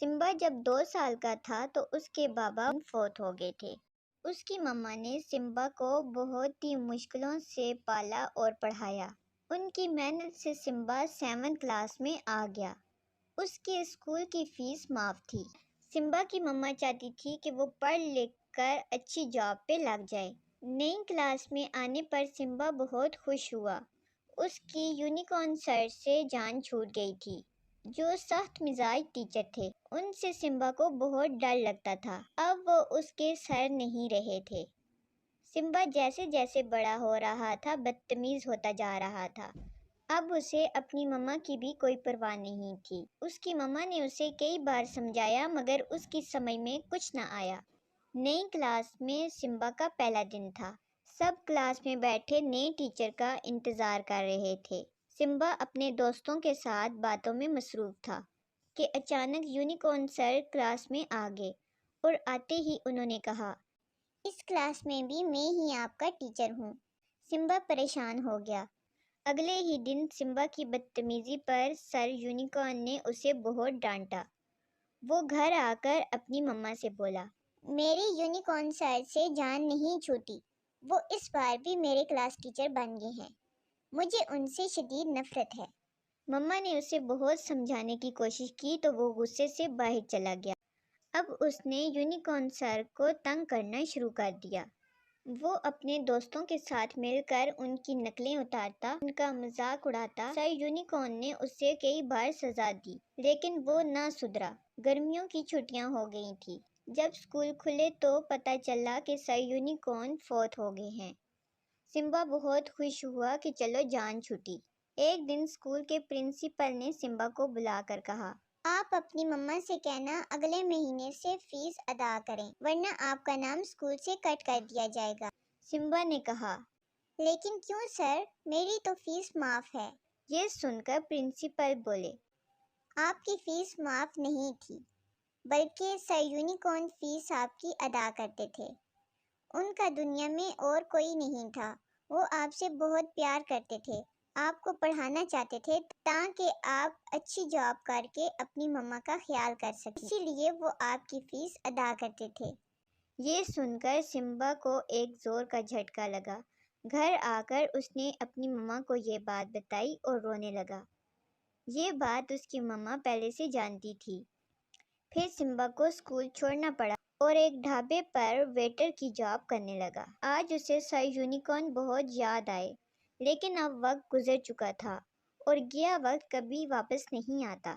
سمبا جب 2 سال کا تھا تو اس کے بابا فوت ہو گئے تھے۔ اس کی ماما نے سمبا کو بہت ہی مشکلوں سے پالا اور پڑھایا۔ ان کی محنت سے سمبا 7 کلاس میں آ گیا۔ اس کے اسکول کی فیس معاف تھی۔ سمبا کی ماما چاہتی تھی کہ وہ پڑھ لکھ کر اچھی جاب پہ لگ جائے۔ نئی کلاس میں آنے پر سمبا بہت خوش ہوا۔ اس کی یونیکارن سر سے جان چھوٹ گئی تھی، جو سخت مزاج ٹیچر تھے۔ ان سے سمبا کو بہت ڈر لگتا تھا۔ اب وہ اس کے سر نہیں رہے تھے۔ سمبا جیسے جیسے بڑا ہو رہا تھا بدتمیز ہوتا جا رہا تھا۔ اب اسے اپنی ماما کی بھی کوئی پرواہ نہیں تھی۔ اس کی ماما نے اسے کئی بار سمجھایا مگر اس کی سمجھ میں کچھ نہ آیا۔ نئی کلاس میں سمبا کا پہلا دن تھا۔ سب کلاس میں بیٹھے نئے ٹیچر کا انتظار کر رہے تھے۔ سمبا اپنے دوستوں کے ساتھ باتوں میں مصروف تھا کہ اچانک یونیکارن سر کلاس میں آ گئے اور آتے ہی انہوں نے کہا، اس کلاس میں بھی میں ہی آپ کا ٹیچر ہوں۔ سمبا پریشان ہو گیا۔ اگلے ہی دن سمبا کی بدتمیزی پر سر یونیکارن نے اسے بہت ڈانٹا۔ وہ گھر آ کر اپنی ماما سے بولا، میری یونیکارن سر سے جان نہیں چھوٹی۔ وہ اس بار بھی میرے کلاس ٹیچر بن گئے ہیں۔ مجھے ان سے شدید نفرت ہے۔ ماما نے اسے بہت سمجھانے کی کوشش کی تو وہ غصے سے باہر چلا گیا۔ اب اس نے یونیکارن سر کو تنگ کرنا شروع کر دیا۔ وہ اپنے دوستوں کے ساتھ مل کر ان کی نقلیں اتارتا، ان کا مذاق اڑاتا۔ سر یونیکارن نے اسے کئی بار سزا دی لیکن وہ نہ سدھرا۔ گرمیوں کی چھٹیاں ہو گئی تھیں۔ جب اسکول کھلے تو پتہ چلا کہ سر یونیکارن فوت ہو گئے ہیں۔ سمبا بہت خوش ہوا کہ چلو جان چھوٹی۔ ایک دن اسکول کے پرنسپل نے سمبا کو بلا کر کہا، آپ اپنی ماما سے کہنا اگلے مہینے سے فیس ادا کریں ورنہ آپ کا نام اسکول سے کٹ کر دیا جائے گا۔ سمبا نے کہا، لیکن کیوں سر، میری تو فیس معاف ہے۔ یہ سن کر پرنسپل بولے، آپ کی فیس معاف نہیں تھی بلکہ سر یونیکارن فیس آپ کی ادا کرتے تھے۔ ان کا دنیا میں اور کوئی نہیں تھا۔ وہ آپ سے بہت پیار کرتے تھے، آپ کو پڑھانا چاہتے تھے تاکہ آپ اچھی جاب کر کے اپنی ماما کا خیال کر سکیں، اسی لیے وہ آپ کی فیس ادا کرتے تھے۔ یہ سن کر سمبا کو ایک زور کا جھٹکا لگا۔ گھر آ کر اس نے اپنی ماما کو یہ بات بتائی اور رونے لگا۔ یہ بات اس کی ماما پہلے سے جانتی تھی۔ پھر سمبا کو اسکول چھوڑنا پڑا اور ایک ڈھابے پر ویٹر کی جاب کرنے لگا۔ آج اسے سر یونیکارن بہت یاد آئے لیکن اب وقت گزر چکا تھا اور گیا وقت کبھی واپس نہیں آتا۔